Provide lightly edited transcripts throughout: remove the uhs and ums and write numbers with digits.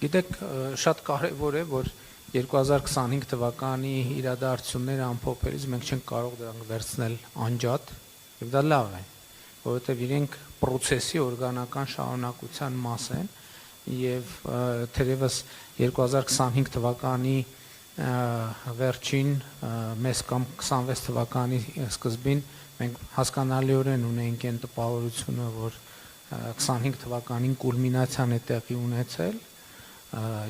Գիտեք, շատ կարևոր է, որ 2025 թվականի իրադարձությունները ամփոփելիս մենք չենք կարող դրանք վերցնել անջատ, եւ դա լավ է, որովհետեւ իրենք process-ի օրգանական շարունակության մաս են եւ թերևս 2025 թվականի վերջին մեզ կամ 26 թվականի սկզբին մենք հասկանալիորեն ունենք այն տպավորությունը, որ 25 թվականին կուլմինացիան է տեղի ունեցել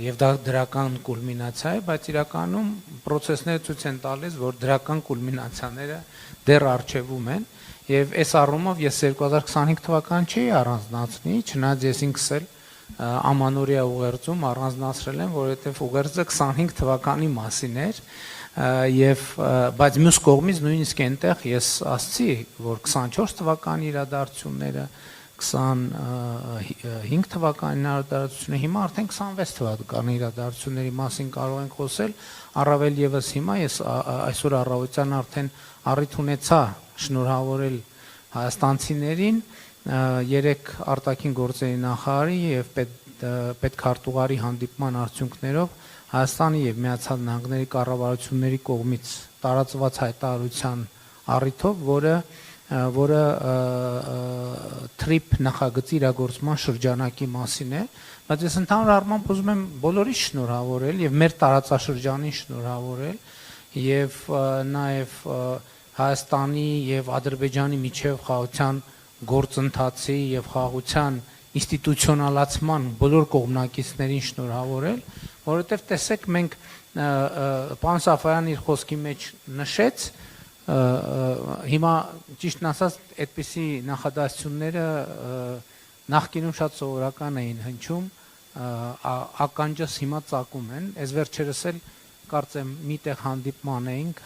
եւ դա դրական կուլմինացիա է, բայց իրականում process-ները ցույց են տալիս, որ դրական կուլմինացիաները դեռ առջևում են եւ այս առումով ես 2025 թվական չի առանձնացնի, չնայած ես ինքս էլ ամանորյա ուղերձում առանձնացրել եմ, որովհետեւ ուղերձը 25 թվականի մասին էր եւ բայց մյուս կողմից նույնիսկ այնտեղ ես ասացի, որ 24 թվականի իրադարձությունները 25 թվականի իրադարձությունները հիմա արդեն 26 թվականի իրադարձությունների մասին կարող ենք խոսել, առավել եւս հիմա ես այսօր առավոտյան արդեն առիթ ունեցա շնորհավորել հայաստանցիներին 3 արտաքին գործերի նախարարի եւ պետքարտուղարի հանդիպման արդյունքներով Հայաստանի եւ Միացյալ Նահանգների կառավարությունների կողմից տարածված հայտարարության առիթով, որը TRIP նախագծի իրագործման շրջանակի մասին է, բայց ես ընդհանուր առմամբ ուզում եմ բոլորիս շնորհավորել եւ մեր տարածաշրջանին շնորհավորել եւ նաեւ Հայաստանի եւ Ադրբեջանի միջև խաղաղության գործընթացի եւ խաղաղության ինստիտուցիոնալացման բոլոր կողմնակիցներին շնորհավորել, որովհետեւ տեսեք մենք պարոն Սաֆարյանն իր խոսքի մեջ նշեց հիմա ճիշտն ասած այդպիսի նախադասությունները նախկինում շատ սովորական էին հնչում ականջս հիմա ծակում են այս վերջերս էլ կարծեմ միտեղ հանդիպման էինք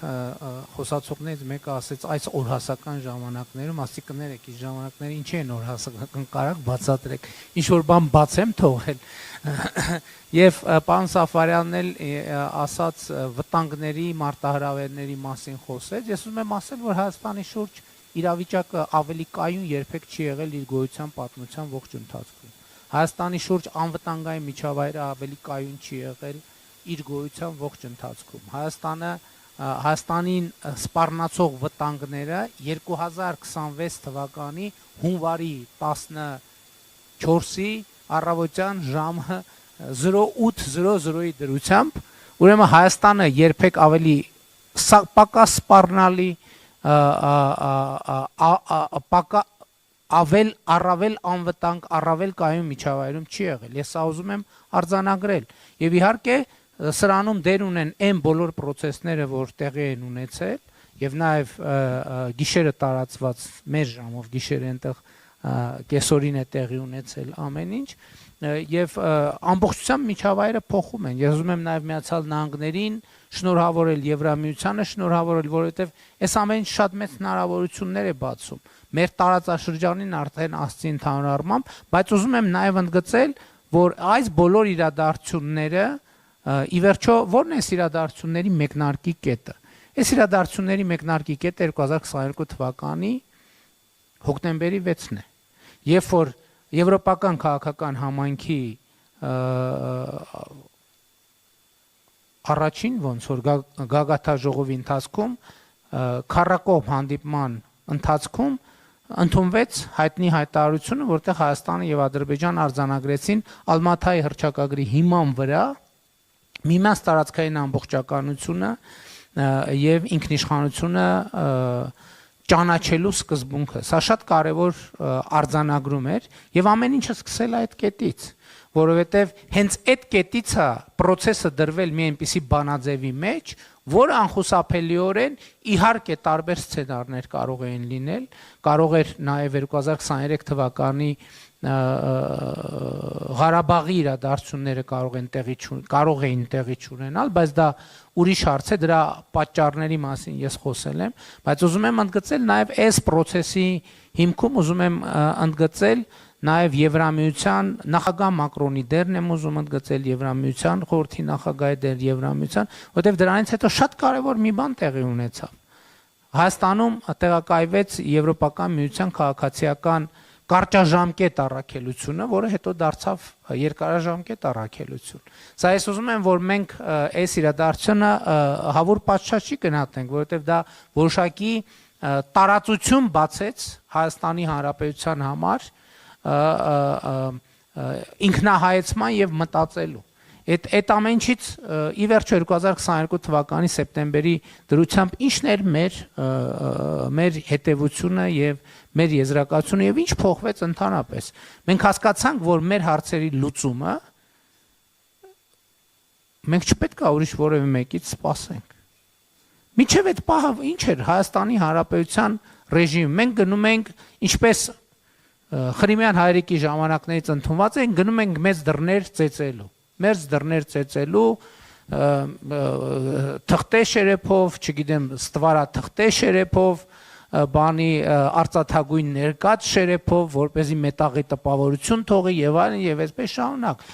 խոսացողներից մեկը ասեց այս օրհասական ժամանակներում ասի կներեք այս ժամանակները ինչի են օրհասական կարակ բացատրեք ինչ որ բան բացեմ թողել եւ պարոն Սաֆարյանն էլ ասաց վտանգների մարտահրավերների մասին խոսեց ես ուզում եմ ասել որ Հայաստանի շուրջ իրավիճակը ավելի կայուն երբեք չի եղել իր գոյության պատմության ողջ ընթացքում Հայաստանի շուրջ անվտանգային միջավայրը ավելի կայուն չի եղել իր գոյության ողջ ընթացքում Հայաստանին սպառնացող վտանգները 2026 թվականի հունվարի 14-ի առավոտյան ժամը 08:00-ի դրությամբ ուրեմն Հայաստանը երբեք ավելի պակաս սպառնալի առավել անվտանգ առավել կայուն միջավայրում չի եղել ես սա ուզում եմ արձանագրել եւ իհարկե սրանում դեր ունեն այն բոլոր process-ները, որ տեղի են ունեցել եւ նաեւ գիշերը տարածված մեր ժամով գիշերը այնտեղ կեսօրին է տեղի ունեցել ամեն ինչ եւ ամբողջությամբ միջավայրը փոխում են ես ուզում եմ նաեւ Միացյալ Նահանգներին շնորհավորել Եվրամիությանը շնորհավորել որովհետեւ այս ամեն ինչ շատ մեծ հնարավորություններ է բացում մեր տարածաշրջանին արդեն ասցի ընդհանուր առմամբ բայց ուզում եմ նաեւ ընդգծել որ այս բոլոր իրադարձությունները ի վերջո ո՞րն է իրադարձությունների մեկնարկի կետը այս իրադարձությունների մեկնարկի կետը 2022 թվականի հոկտեմբերի 6-ն է երբ որ եվրոպական քաղաքական համայնքի առաջին ոնց որ գագաթաժողովի ընթացքում քառակողմ հանդիպման ընթացքում ընդունվեց հայտնի հայտարարությունը որտեղ Հայաստանը եւ Ադրբեջանը արձանագրեցին Ալմաթայի հռչակագրի հիման վրա միմյանց տարածքային ամբողջականությունը եւ ինքնիշխանությունը ճանաչելու սկզբունքը սա շատ կարեւոր արձանագրում էր եւ ամեն ինչը սկսել այդ կետից որովհետեւ հենց այդ կետից է process-ը դրվել մի այնպիսի բանաձևի մեջ որ անխուսափելիորեն իհարկե տարբեր սցենարներ կարող էին լինել կարող էր նաեւ 2023 թվականի Ղարաբաղի իրադարձությունները կարող էին տեղի չունենալ, բայց դա ուրիշ հարց է, դրա պատճառների մասին ես խոսել եմ, բայց ուզում եմ ընդգծել նաև այս process-ի հիմքում ուզում եմ ընդգծել նաև Եվրամիության նախագահ Մակրոնի դերն եմ ուզում ընդգծել Եվրամիության խորհրդի նախագահի դեր Եվրամիության, որտեղ դրանից հետո շատ կարևոր մի բան տեղի ունեցավ։ Հայաստանում տեղակայվեց Եվրոպական միության քաղաքացիական կարճաժամկետ առաքելությունը, որը հետո դարձավ երկարաժամկետ առաքելություն։ Սա ես ուզում եմ, որ մենք այս իրադարձությունը հավուր պատշաճ չի գնահատենք, որովհետև դա որոշակի տարածություն բացեց Հայաստանի Հանրապետության համար ինքնահայեցման եւ մտածելու։ Այդ ամենից ի վերջո 2022 թվականի սեպտեմբերի դրությամբ ինչն էր մեր հետևությունը եւ մեր եզրակացությունը եւ ինչ փոխվեց ընդհանրապես։ Մենք հասկացանք, որ մեր հարցերի լուծումը մենք չպետք է ուրիշ որևէ մեկից սպասենք։ Միջև այդ պահը ինչ էր Հայաստանի Հանրապետության ռեժիմը։ Մենք գնում ենք ինչպես Խրիմյան հայրիկի ժամանակներից ընդունված են, գնում ենք մեծ դռներ ծեծելու։ Մեր դռներ ծեծելու թղթե շերեփով, չգիտեմ, ստվարա թղթե շերեփով, բանի արծաթագույն ներկած շերեփով, որպեսզի մետաղի տպավորություն թողի եւ այլն եւ այսպես շարունակ։